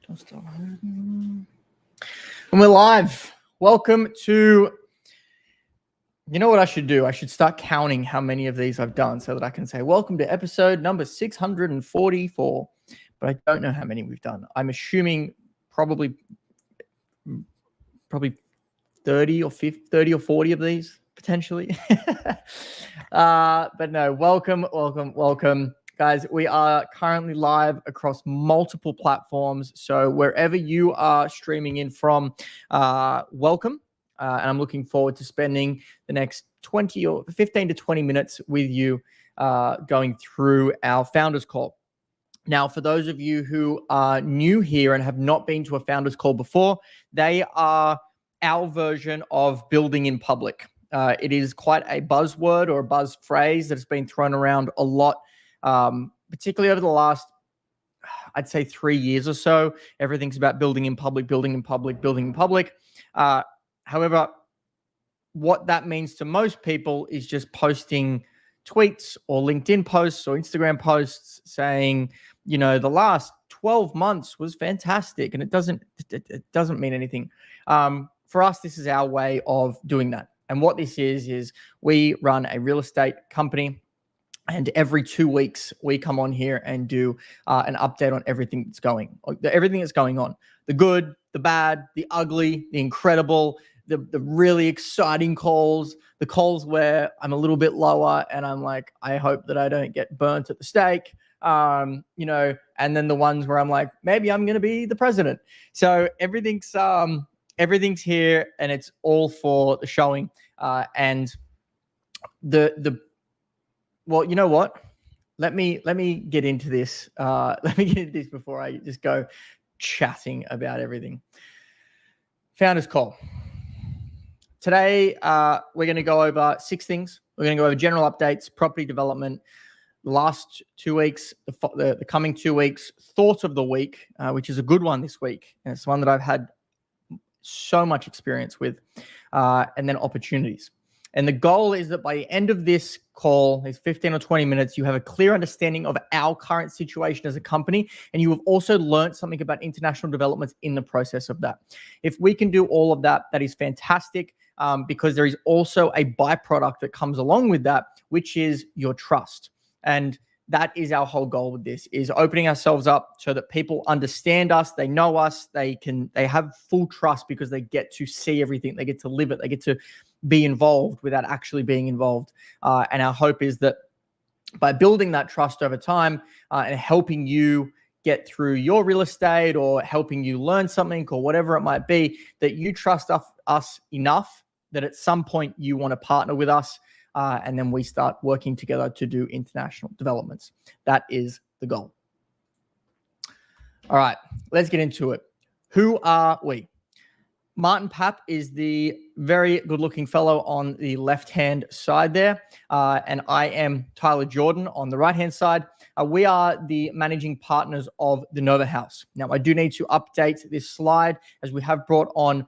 And we're live. Welcome to, you know what I should do? I should start counting how many of these I've done so that I can say, welcome to episode number 644. But I don't know how many we've done. I'm assuming probably 30 or 40 of these potentially. But no, welcome. Guys, we are currently live across multiple platforms. So wherever you are streaming in from, welcome. And I'm looking forward to spending the next 20 or 15 to 20 minutes with you going through our Founders Call. Now, for those of you who are new here and have not been to a Founders Call before, they are our version of building in public. It is quite a buzzword or a buzz phrase that's been thrown around a lot, particularly over the last, I'd say 3 years or so. Everything's about building in public. However, what that means to most people is just posting tweets or LinkedIn posts or Instagram posts saying, you know, the last 12 months was fantastic, and it doesn't mean anything. For us, this is our way of doing that. And what this is we run a real estate company, and every 2 weeks we come on here and do an update on everything that's going on, the good, the bad, the ugly, the incredible, the really exciting calls, the calls where I'm a little bit lower and I'm like, I hope that I don't get burnt at the stake, and then the ones where I'm like, maybe I'm going to be the president. So everything's here, and it's all for the showing. And well, you know what? Let me get into this. Let me get into this before I just go chatting about everything. Founders Call. Today, we're going to go over 6 things. We're going to go over general updates, property development, the last 2 weeks, the coming 2 weeks, thought of the week, which is a good one this week. And it's one that I've had so much experience with, and then opportunities. And the goal is that by the end of this call, these 15 or 20 minutes, you have a clear understanding of our current situation as a company, and you have also learned something about international developments in the process of that. If we can do all of that, that is fantastic, because there is also a byproduct that comes along with that, which is your trust. And that is our whole goal with this, is opening ourselves up so that people understand us, they know us, they have full trust because they get to see everything, they get to live it, they get to be involved without actually being involved. And our hope is that by building that trust over time, and helping you get through your real estate or helping you learn something or whatever it might be, that you trust us enough that at some point you want to partner with us, and then we start working together to do international developments. That is the goal. All right, let's get into it. Who are we? Martin Papp is the very good-looking fellow on the left-hand side there, and I am Tyler Jordan on the right-hand side. We are the managing partners of the Nova House. Now, I do need to update this slide as we have brought on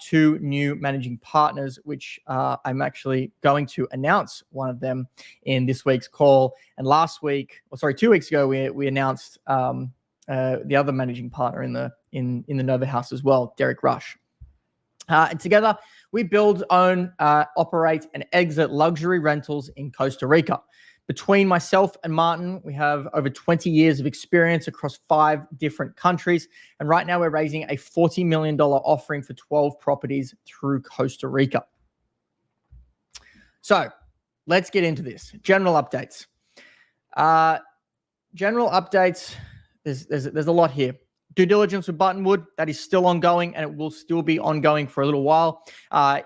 2 new managing partners, which I'm actually going to announce one of them in this week's call. And 2 weeks ago, we announced the other managing partner in the Nova House as well, Derek Rush. And together, we build, own, operate, and exit luxury rentals in Costa Rica. Between myself and Martin, we have over 20 years of experience across 5 different countries. And right now, we're raising a $40 million offering for 12 properties through Costa Rica. So let's get into this. General updates. There's a lot here. Due diligence with Buttonwood, that is still ongoing, and it will still be ongoing for a little while.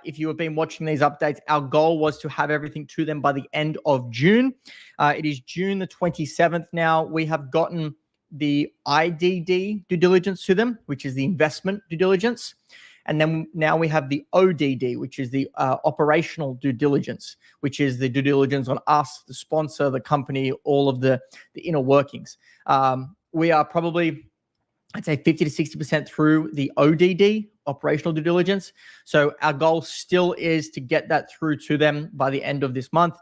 If you have been watching these updates, our goal was to have everything to them by the end of June. It is June the 27th now. We have gotten the IDD due diligence to them, which is the investment due diligence. And then now we have the ODD, which is the operational due diligence, which is the due diligence on us, the sponsor, the company, all of the inner workings. We are probably, I'd say 50 to 60% through the ODD, operational due diligence. So our goal still is to get that through to them by the end of this month.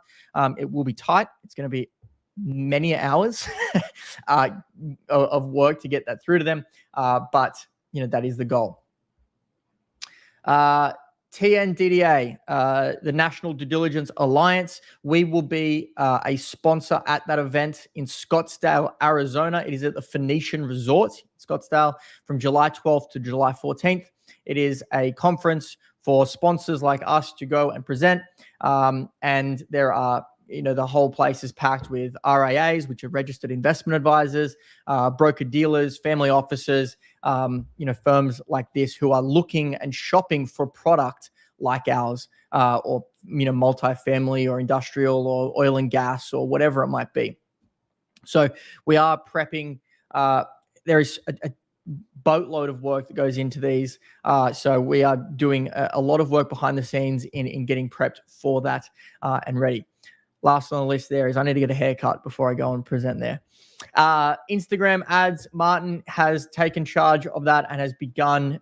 It will be tight. It's going to be many hours of work to get that through to them. But that is the goal. TNDDA, the National Due Diligence Alliance. We will be a sponsor at that event in Scottsdale, Arizona. It is at the Phoenician Resort, Scottsdale, from July 12th to July 14th. It is a conference for sponsors like us to go and present. And there are, the whole place is packed with RIAs, which are registered investment advisors, broker dealers, family offices, firms like this who are looking and shopping for product like ours, or, multifamily or industrial or oil and gas or whatever it might be. So we are prepping. There is a boatload of work that goes into these. So we are doing a lot of work behind the scenes in getting prepped for that and ready. Last on the list there is I need to get a haircut before I go and present there. Instagram ads. Martin has taken charge of that and has begun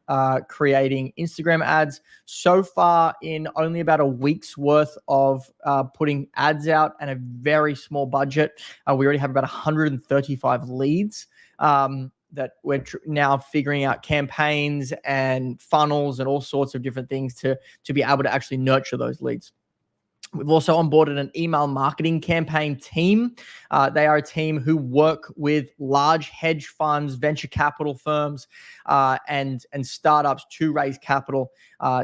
creating Instagram ads. So far, in only about a week's worth of putting ads out and a very small budget, we already have about 135 leads that we're now figuring out campaigns and funnels and all sorts of different things to be able to actually nurture those leads. We've also onboarded an email marketing campaign team. They are a team who work with large hedge funds, venture capital firms, and startups to raise capital.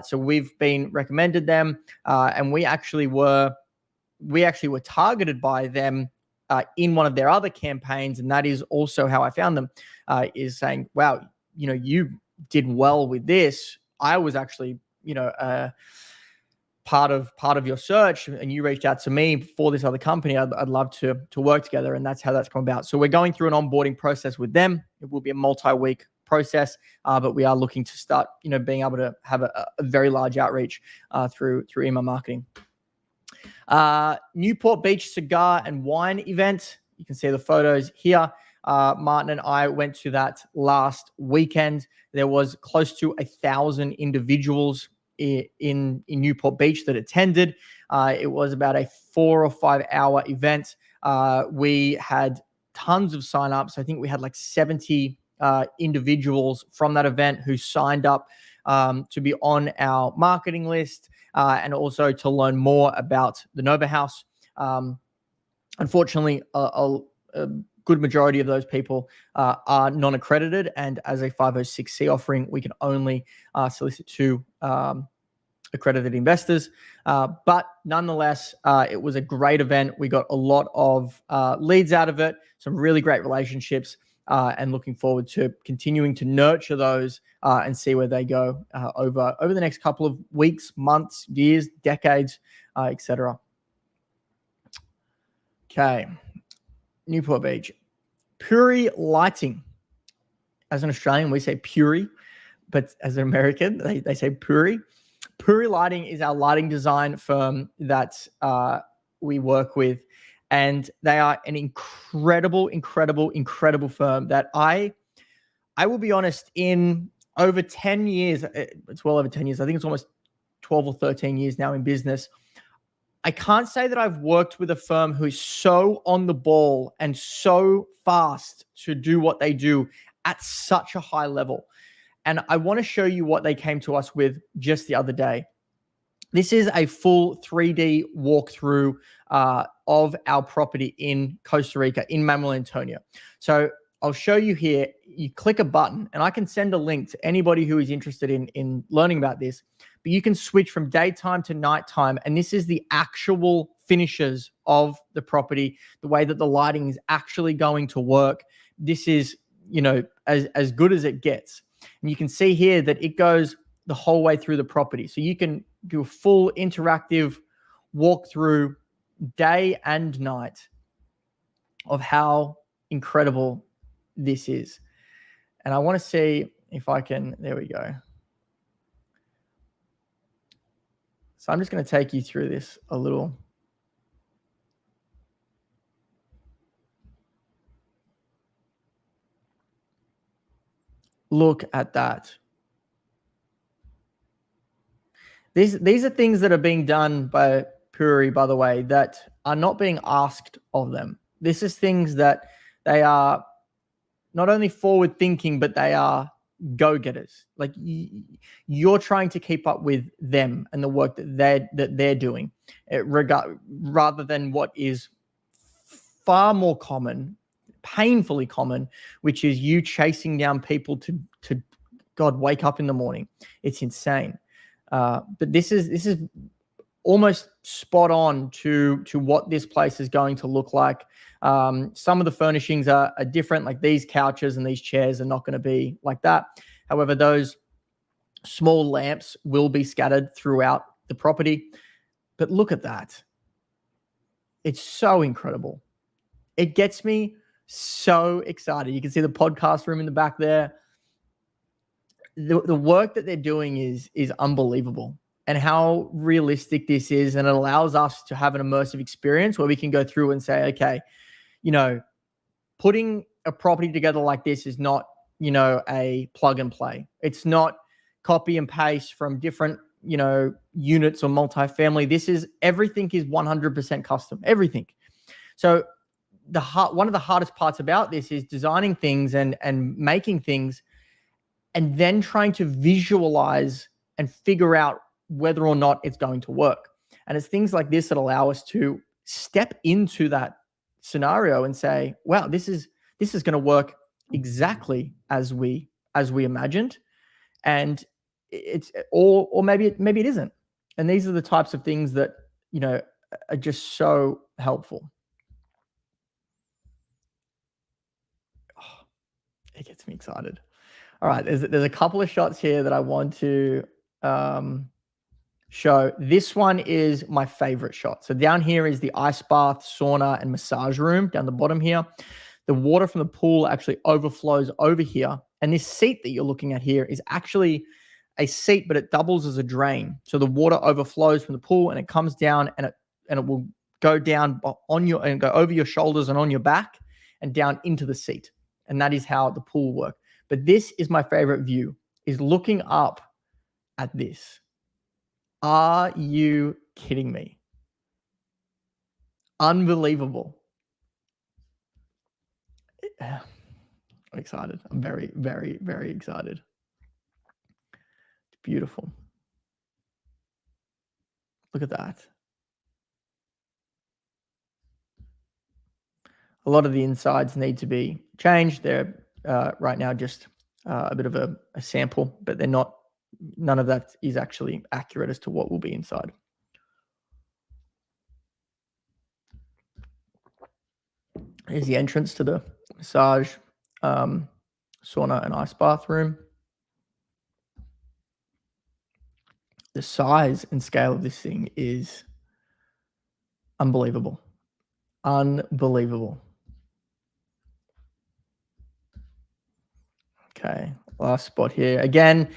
So we've been recommended them, and we actually were targeted by them in one of their other campaigns, and that is also how I found them. Is saying, "Wow, you did well with this. I was actually, part of your search, and you reached out to me for this other company. I'd love to work together," and that's how that's come about. So we're going through an onboarding process with them. It will be a multi-week process, but we are looking to start, being able to have a very large outreach through email marketing. Newport Beach Cigar and Wine event. You can see the photos here. Martin and I went to that last weekend. There was close to 1,000 individuals in Newport Beach that attended. It was about a 4 or 5 hour event. We had tons of signups. I think we had like 70 individuals from that event who signed up to be on our marketing list and also to learn more about the Nova House. Unfortunately, a good majority of those people are non-accredited, and as a 506c offering, we can only solicit to accredited investors. But nonetheless, it was a great event. We got a lot of leads out of it, some really great relationships, and looking forward to continuing to nurture those and see where they go over the next couple of weeks, months, years, decades, etc. Okay. Newport Beach. Puri Lighting. As an Australian, we say Puri, but as an American, they say Puri. Puri Lighting is our lighting design firm that we work with, and they are an incredible firm that I will be honest, in over 10 years, it's well over 10 years, I think it's almost 12 or 13 years now in business, I can't say that I've worked with a firm who's so on the ball and so fast to do what they do at such a high level. And I want to show you what they came to us with just the other day. This is a full 3D walkthrough of our property in Costa Rica, in Manuel Antonio. So I'll show you here. You click a button, and I can send a link to anybody who is interested in learning about this. But you can switch from daytime to nighttime, and this is the actual finishes of the property, the way that the lighting is actually going to work. This is, as good as it gets. And you can see here that it goes the whole way through the property. So you can do a full interactive walkthrough day and night of how incredible this is. And I want to see if I can, there we go. So I'm just going to take you through this a little. Look at that. These are things that are being done by Puri, by the way, that are not being asked of them. This is things that they are not only forward thinking, but they are go-getters. Like you're trying to keep up with them and the work that they're doing, rather than what is far more common, painfully common, which is you chasing down people to God, wake up in the morning. It's insane. But this is almost spot on to what this place is going to look like. Some of the furnishings are different, like these couches and these chairs are not going to be like that. However, those small lamps will be scattered throughout the property. But look at that. It's so incredible. It gets me so excited. You can see the podcast room in the back there. The work that they're doing is unbelievable, and how realistic this is. And it allows us to have an immersive experience where we can go through and say, okay, putting a property together like this is not, a plug and play. It's not copy and paste from different, units or multifamily. This is, everything is 100% custom, everything. So one of the hardest parts about this is designing things and making things, and then trying to visualize and figure out whether or not it's going to work. And it's things like this that allow us to step into that scenario and say, wow, this is going to work exactly as we imagined. And it's, or maybe it isn't. And these are the types of things that, are just so helpful. Oh, it gets me excited. All right, there's a couple of shots here that I want to show. This one is my favorite shot. So down here is the ice bath, sauna, and massage room down the bottom here. The water from the pool actually overflows over here. And this seat that you're looking at here is actually a seat, but it doubles as a drain. So the water overflows from the pool and it comes down, and it will go down and go over your shoulders and on your back and down into the seat. And that is how the pool works. But this is my favorite view, is looking up at this. Are you kidding me? Unbelievable. I'm excited. I'm very, very, very excited. It's beautiful. Look at that. A lot of the insides need to be changed. They're right now just a bit of a sample, but they're not. None of that is actually accurate as to what will be inside. Here's the entrance to the massage, sauna, and ice bath room. The size and scale of this thing is unbelievable. Unbelievable. Okay, last spot here. Again,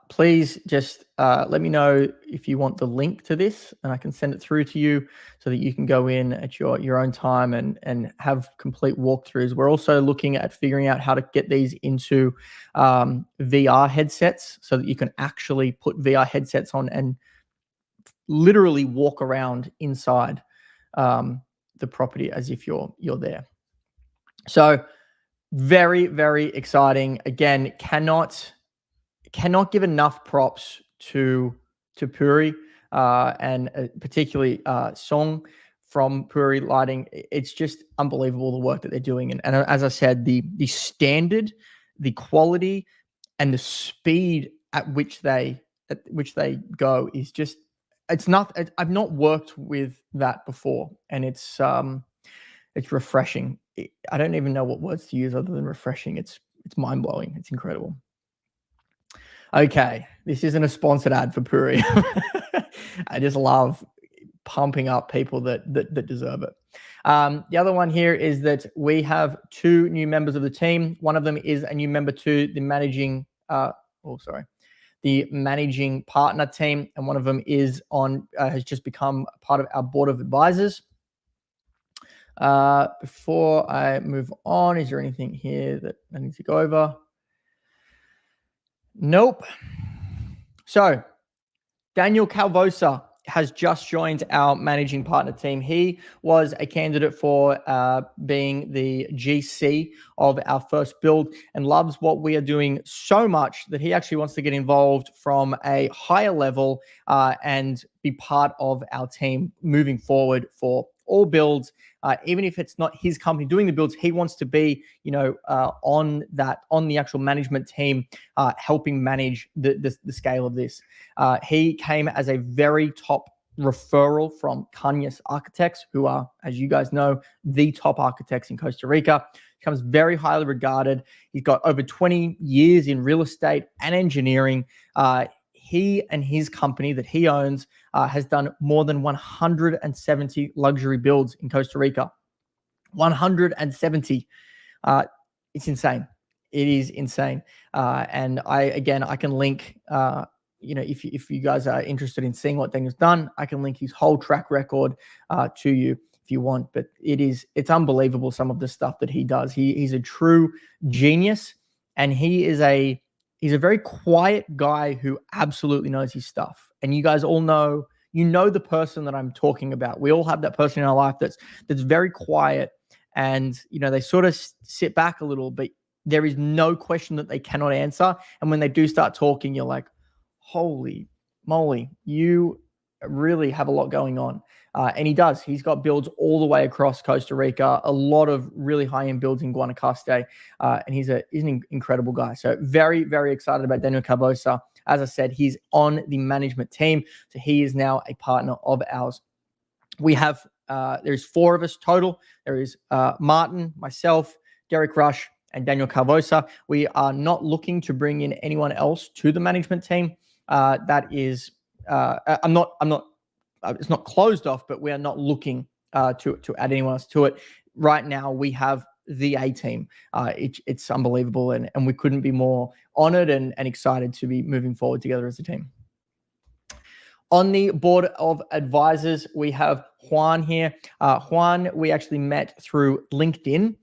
please just let me know if you want the link to this, and I can send it through to you so that you can go in at your own time and have complete walkthroughs. We're also looking at figuring out how to get these into VR headsets so that you can actually put VR headsets on and literally walk around inside the property as if you're there. So very, very exciting. Again, cannot give enough props to Puri and particularly Song from Puri Lighting. It's just unbelievable the work that they're doing. And as I said, the standard, the quality, and the speed at which they go is just, it's not. I've not worked with that before, and it's refreshing. I don't even know what words to use other than refreshing. It's mind blowing. It's incredible. Okay, this isn't a sponsored ad for Puri. I just love pumping up people that deserve it. The other one here is that we have 2 new members of the team. One of them is a new member to the managing partner team, and one of them is has just become part of our board of advisors. Before I move on, is there anything here that I need to go over? Nope. So Daniel Calvosa has just joined our managing partner team. He was a candidate for being the GC of our first build and loves what we are doing so much that he actually wants to get involved from a higher level and be part of our team moving forward for all builds. Even if it's not his company doing the builds, he wants to be, on the actual management team, helping manage the scale of this. He came as a very top referral from Cañas Architects, who are, as you guys know, the top architects in Costa Rica. He becomes very highly regarded. He's got over 20 years in real estate and engineering. He and his company that he owns has done more than 170 luxury builds in Costa Rica. 170. It's insane. It is insane. And I can link, if you guys are interested in seeing what Daniel's done, I can link his whole track record to you if you want. But it's unbelievable, some of the stuff that he does. He's a true genius, and he is he's a very quiet guy who absolutely knows his stuff. And you guys all know, the person that I'm talking about. We all have that person in our life that's very quiet, and they sort of sit back a little, but there is no question that they cannot answer. And when they do start talking, you're like, holy moly, you really have a lot going on. And he does. He's got builds all the way across Costa Rica, a lot of really high-end builds in Guanacaste, and he's an incredible guy. So very, very excited about Daniel Carbosa. As I said, he's on the management team, so he is now a partner of ours. We have, there's 4 of us total. There is Martin, myself, Derek Rush, and Daniel Carbosa. We are not looking to bring in anyone else to the management team. That is, it's not closed off, but we are not looking to add anyone else to it. Right now, we have the A team. It's unbelievable, and we couldn't be more honored and excited to be moving forward together as a team. On the board of advisors, we have Juan here. Juan, we actually met through LinkedIn.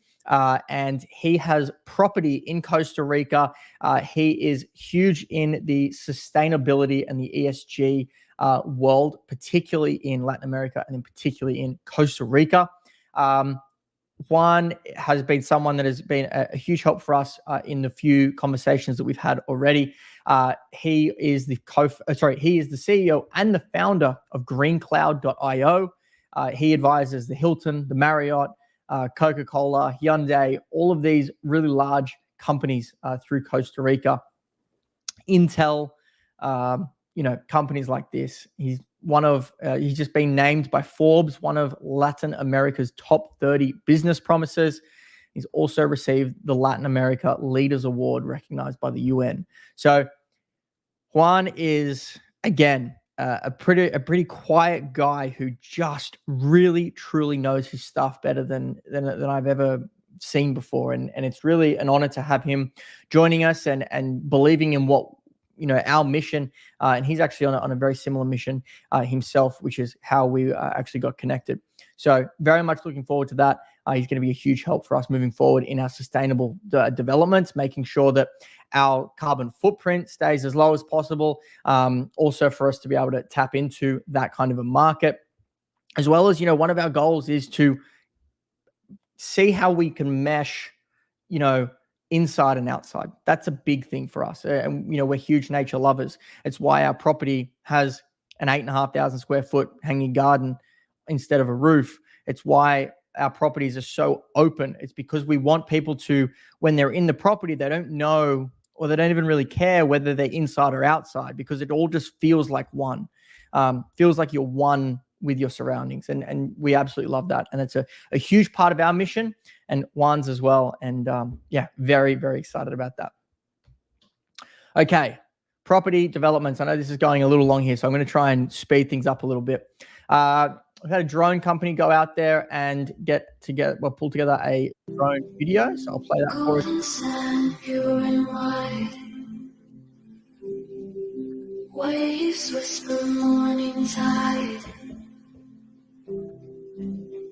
And he has property in Costa Rica. He is huge in the sustainability and the ESG world, particularly in Latin America and in particularly in Costa Rica. Juan has been someone that has been a huge help for us in the few conversations that we've had already. He is the CEO and the founder of greencloud.io. He advises the Hilton, the Marriott, Coca-Cola, Hyundai, all of these really large companies through Costa Rica. Intel, companies like this. He's he's just been named by Forbes one of Latin America's top 30 business promises. He's also received the Latin America Leaders Award recognized by the UN. So Juan is, again, a pretty quiet guy who just really truly knows his stuff better than I've ever seen before, and it's really an honor to have him joining us and believing in what our mission, and he's actually on a very similar mission himself, which is how we actually got connected. So very much looking forward to that. He's going to be a huge help for us moving forward in our sustainable developments, making sure that our carbon footprint stays as low as possible. Also for us to be able to tap into that kind of a market, as well as, one of our goals is to see how we can mesh, inside and outside. That's a big thing for us. And, we're huge nature lovers. It's why our property has an 8,500 square foot hanging garden instead of a roof. It's why our properties are so open. It's because we want people to, when they're in the property, they don't know, or they don't even really care whether they're inside or outside, because it all just feels like one. Feels like you're one with your surroundings. And we absolutely love that. And it's a huge part of our mission and Juan's as well. And very, very excited about that. Okay, property developments. I know this is going a little long here, so I'm going to try and speed things up a little bit. I've had a drone company go out there and pull together a drone video. So I'll play that for us. Waves whisper morning tide.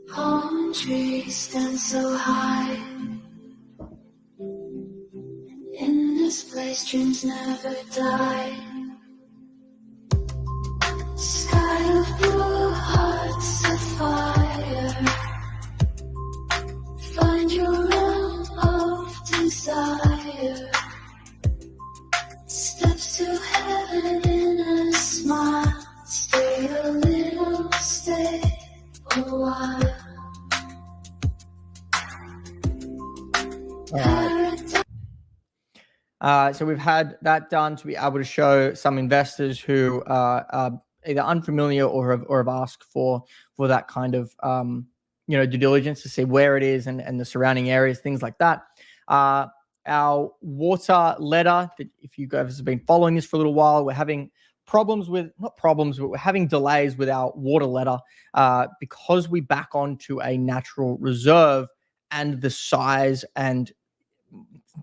Palm trees stand so high. In this place, dreams never die. Sky of fire. Steps to heaven in a smile. Stay a little, stay a while. All right. So we've had that done to be able to show some investors who are either unfamiliar or have asked for that kind of due diligence to see where it is and the surrounding areas, things like that. Our water letter, that if you guys have been following this for a little while, we're having we're having delays with our water letter because we back onto a natural reserve, and the size and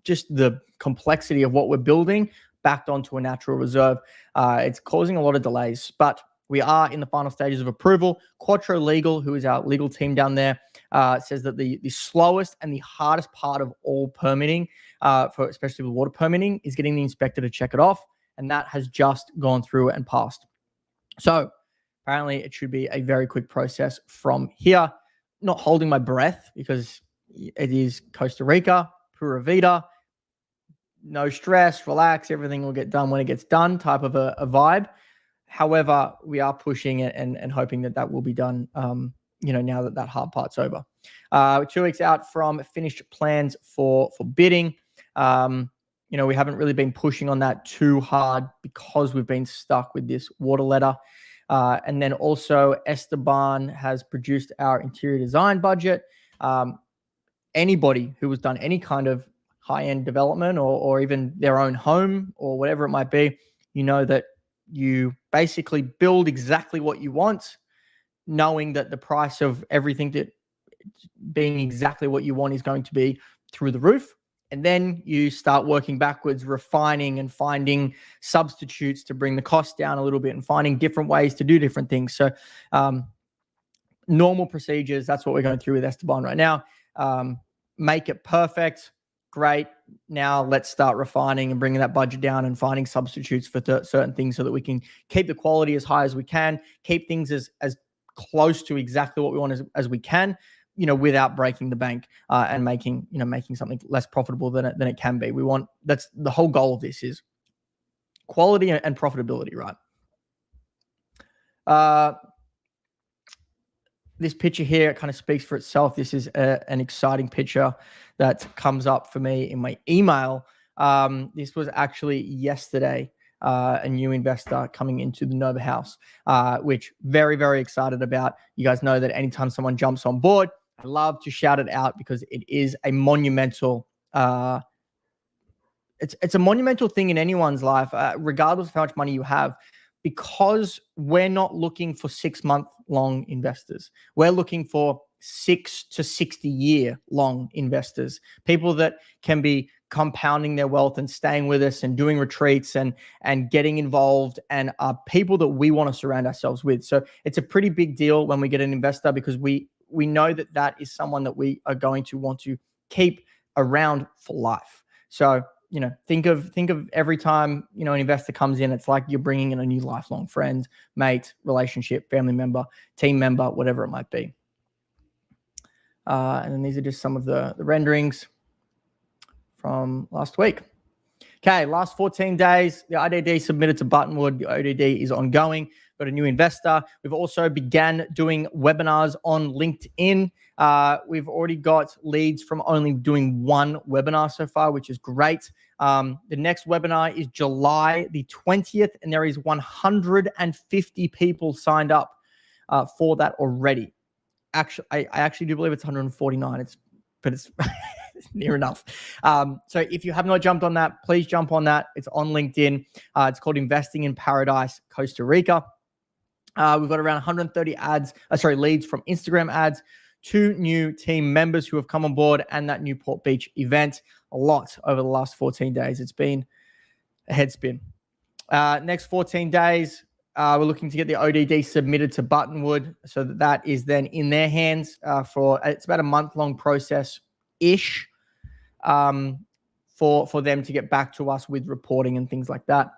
just the complexity of what we're building backed onto a natural reserve. It's causing a lot of delays, but we are in the final stages of approval. Quattro Legal, who is our legal team down there, says that the slowest and the hardest part of all permitting, for especially with water permitting, is getting the inspector to check it off, and that has just gone through and passed. So apparently it should be a very quick process from here. Not holding my breath because it is Costa Rica, Pura Vida, no stress, relax, everything will get done when it gets done type of a vibe. However, we are pushing it and hoping that will be done, now that hard part's over. 2 weeks out from finished plans for bidding. We haven't really been pushing on that too hard because we've been stuck with this water letter. And then also Esteban has produced our interior design budget. Anybody who has done any kind of high-end development or even their own home or whatever it might be, that you basically build exactly what you want, knowing that the price of everything that being exactly what you want is going to be through the roof. And then you start working backwards, refining and finding substitutes to bring the cost down a little bit and finding different ways to do different things. So normal procedures, that's what we're going through with Esteban right now. Make it perfect. Great. Now let's start refining and bringing that budget down and finding substitutes for certain things so that we can keep the quality as high as we can, keep things as close to exactly what we want as we can, without breaking the bank and making something less profitable than it can be. That's the whole goal of this, is quality and profitability, right? This picture here kind of speaks for itself. This is an exciting picture that comes up for me in my email. This was actually yesterday, a new investor coming into the Nova House, which very, very excited about. You guys know that anytime someone jumps on board, I love to shout it out because it is a monumental it's a monumental thing in anyone's life, regardless of how much money you have, because we're not looking for 6-month-long investors. We're looking for 6 to 60-year long investors, people that can be compounding their wealth and staying with us and doing retreats and getting involved, and are people that we want to surround ourselves with. So it's a pretty big deal when we get an investor, because we know that is someone that we are going to want to keep around for life. So think of every time, an investor comes in, it's like you're bringing in a new lifelong friend, mate, relationship, family member, team member, whatever it might be. And then these are just some of the renderings from last week. Okay, last 14 days, the IDD submitted to Buttonwood. The ODD is ongoing. Got a new investor. We've also began doing webinars on LinkedIn. We've already got leads from only doing one webinar so far, which is great. The next webinar is July the 20th, and there is 150 people signed up for that already. Actually, I actually do believe it's 149. But it's near enough. So if you have not jumped on that, please jump on that. It's on LinkedIn. It's called Investing in Paradise, Costa Rica. We've got around 130 leads from Instagram ads, 2 new team members who have come on board, and that new Port Beach event. A lot over the last 14 days. It's been a head spin. Next 14 days, we're looking to get the ODD submitted to Buttonwood so that is then in their hands it's about a month-long process-ish for them to get back to us with reporting and things like that.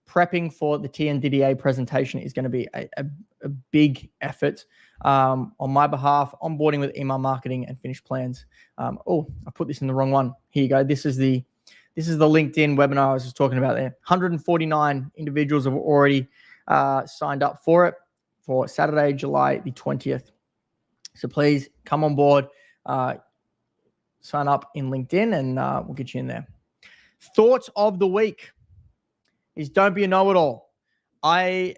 Prepping for the TNDDA presentation is going to be a big effort on my behalf. Onboarding with email marketing and finished plans. I put this in the wrong one. Here you go. This is the This is the LinkedIn webinar I was just talking about there. 149 individuals have already signed up for it for Saturday, July the 20th. So please come on board, sign up in LinkedIn, and we'll get you in there. Thoughts of the week is don't be a know-it-all. I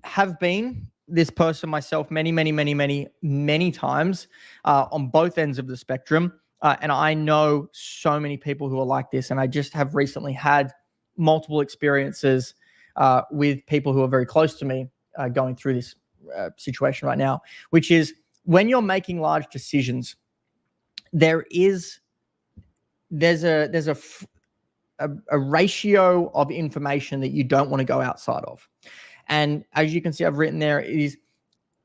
have been this person myself many times on both ends of the spectrum. And I know so many people who are like this. And I just have recently had multiple experiences with people who are very close to me going through this situation right now, which is when you're making large decisions, there's a ratio of information that you don't want to go outside of. And as you can see, I've written there is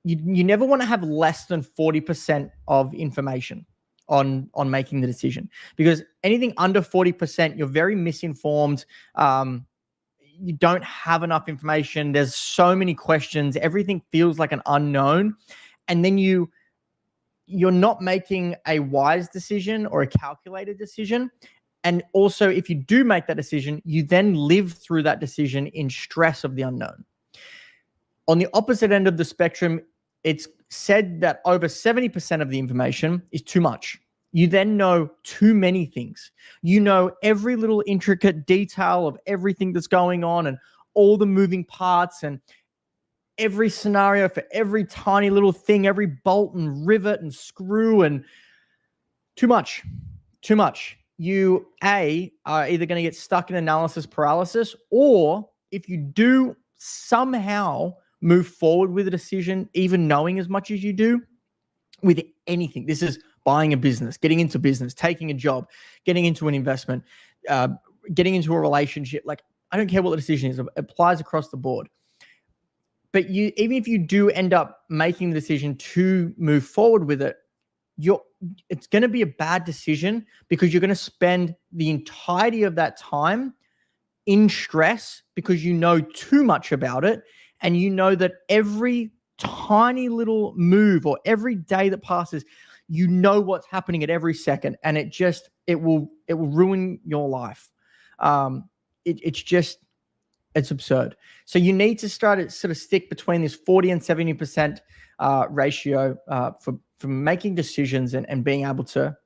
you never want to have less than 40% of information on making the decision, because anything under 40%, you're very misinformed. You don't have enough information. There's so many questions. Everything feels like an unknown. And then you're not making a wise decision or a calculated decision. And also, if you do make that decision, you then live through that decision in stress of the unknown. On the opposite end of the spectrum, it's said that over 70% of the information is too much. You then know too many things. You know every little intricate detail of everything that's going on and all the moving parts and every scenario for every tiny little thing, every bolt and rivet and screw, and too much. You, are either going to get stuck in analysis paralysis, or if you do somehow move forward with a decision, even knowing as much as you do with anything. This is buying a business, getting into business, taking a job, getting into an investment, getting into a relationship. Like, I don't care what the decision is. It applies across the board. But even if you do end up making the decision to move forward with it, it's going to be a bad decision, because you're going to spend the entirety of that time in stress because you know too much about it. And you know that every tiny little move or every day that passes, you know what's happening at every second, and it will ruin your life. It's absurd. So you need to sort of stick between this 40 and 70% ratio for making decisions and being able to,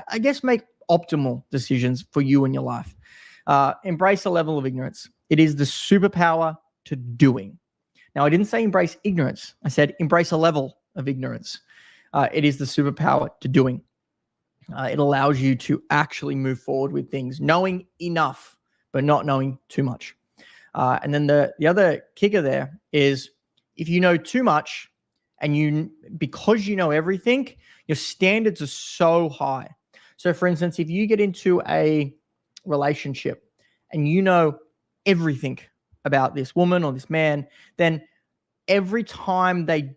I guess, make optimal decisions for you and your life. Embrace a level of ignorance. It is the superpower to doing. Now, I didn't say embrace ignorance. I said embrace a level of ignorance. It is the superpower to doing. It allows you to actually move forward with things, knowing enough, but not knowing too much. And then the other kicker there is, if you know too much and because you know everything, your standards are so high. So for instance, if you get into a relationship and you know everything about this woman or this man, then every time they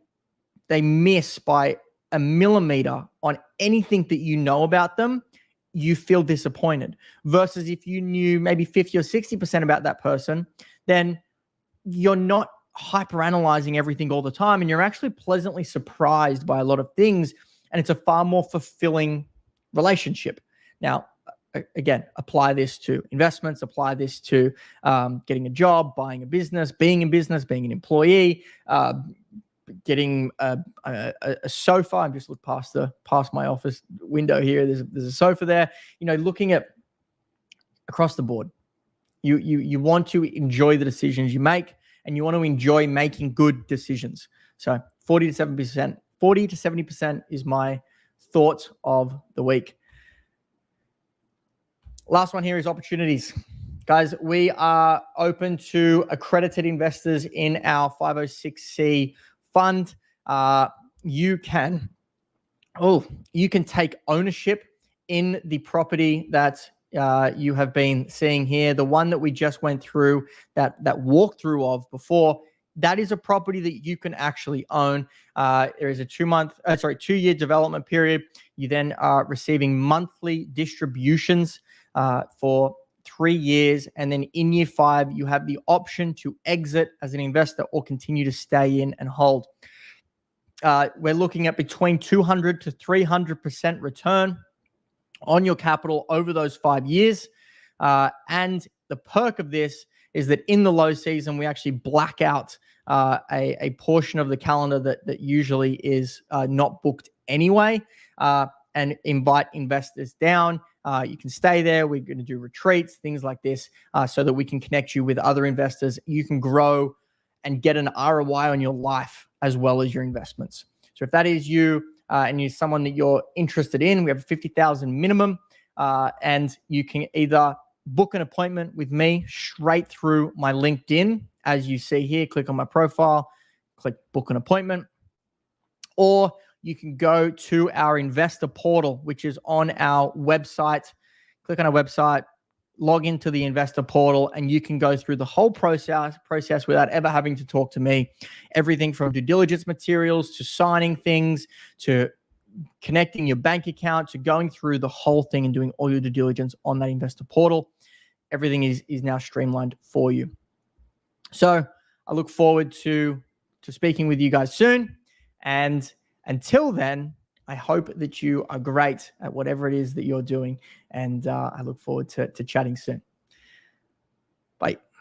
miss by a millimeter on anything that you know about them, you feel disappointed. Versus if you knew maybe 50 or 60% about that person, then you're not hyperanalyzing everything all the time, and you're actually pleasantly surprised by a lot of things, and it's a far more fulfilling relationship. Now, again, apply this to investments, apply this to getting a job, buying a business, being in business, being an employee, getting a sofa. I'm just looking past my office window here. There's a sofa there. Looking at across the board. You want to enjoy the decisions you make, and you want to enjoy making good decisions. So 40 to 70% is my thoughts of the week. Last one here is opportunities. Guys, we are open to accredited investors in our 506c fund. You can take ownership in the property that you have been seeing here. The one that we just went through that walkthrough of before, that is a property that you can actually own. There is a 2-year development period. You then are receiving monthly distributions for 3 years. And then in year 5, you have the option to exit as an investor or continue to stay in and hold. We're looking at between 200 to 300% return on your capital over those 5 years. And the perk of this is that in the low season, we actually black out a portion of the calendar that usually is not booked anyway, and invite investors down. You can stay there. We're going to do retreats, things like this, so that we can connect you with other investors. You can grow and get an ROI on your life as well as your investments. So if that is you and you're someone that you're interested in, we have 50,000 minimum, and you can either book an appointment with me straight through my LinkedIn. As you see here, click on my profile, click book an appointment, or you can go to our investor portal, which is on our website. Click on our website, log into the investor portal, and you can go through the whole process without ever having to talk to me. Everything from due diligence materials to signing things to connecting your bank account to going through the whole thing and doing all your due diligence on that investor portal. Everything is now streamlined for you. So I look forward to speaking with you guys soon. And until then, I hope that you are great at whatever it is that you're doing. And I look forward to chatting soon. Bye.